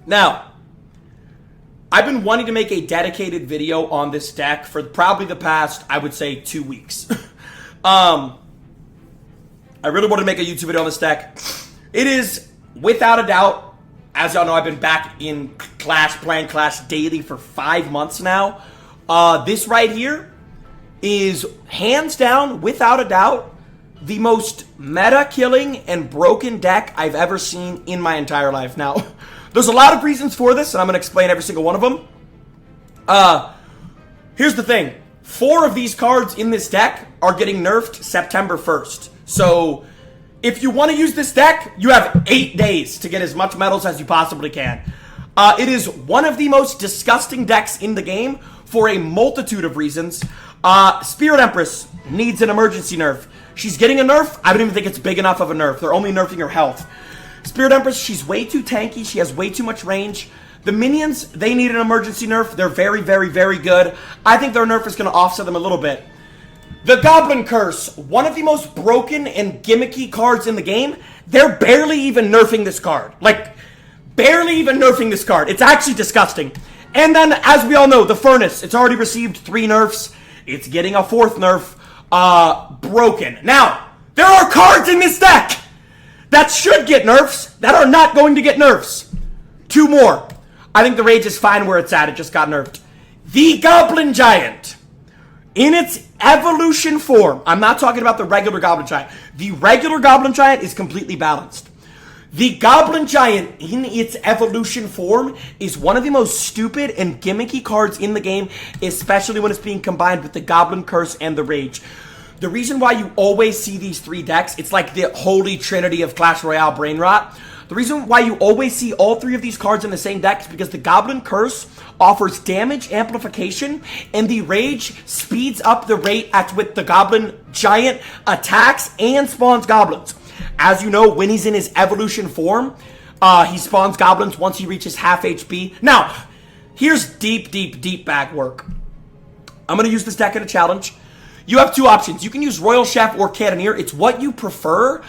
Now, I've been wanting to make a dedicated video on this deck for probably the past, I would say, 2 weeks. I really want to make a YouTube video on this deck. It is, without a doubt, as y'all know, I've been back in Clash, playing Clash daily for 5 months now. This right here is, hands down, without a doubt, the most meta-killing and broken deck I've ever seen in my entire life. Now, there's a lot of reasons for this, and I'm going to explain every single one of them. Here's the thing. 4 of these cards in this deck are getting nerfed September 1st. So, if you want to use this deck, you have 8 days to get as much medals as you possibly can. It is one of the most disgusting decks in the game for a multitude of reasons. Spirit Empress needs an emergency nerf. She's getting a nerf. I don't even think it's big enough of a nerf. They're only nerfing her health. Spirit Empress, she's way too tanky. She has way too much range. The minions, they need an emergency nerf. They're very, very, very good. I think their nerf is going to offset them a little bit. The Goblin Curse, one of the most broken and gimmicky cards in the game. They're barely even nerfing this card. Like, barely even nerfing this card. It's actually disgusting. And then, as we all know, the Furnace, it's already received 3 nerfs. It's getting a 4th nerf. Broken. Now, there are cards in this deck that should get nerfs that are not going to get nerfs. 2 more. I think the Rage is fine where it's at. It just got nerfed. The Goblin Giant. In its evolution form. I'm not talking about the regular Goblin Giant. The regular Goblin Giant is completely balanced. The Goblin Giant, in its evolution form, is one of the most stupid and gimmicky cards in the game, especially when it's being combined with the Goblin Curse and the Rage. The reason why you always see these 3 decks, it's like the holy trinity of Clash Royale brain rot. The reason why you always see all 3 of these cards in the same deck is because the Goblin Curse offers damage amplification, and the Rage speeds up the rate at which the Goblin Giant attacks and spawns goblins. As you know, when he's in his evolution form, he spawns goblins once he reaches half HP. Now, here's deep, deep, deep bag work. I'm going to use this deck in a challenge. You have 2 options. You can use Royal Chef or Cannoneer. It's what you prefer.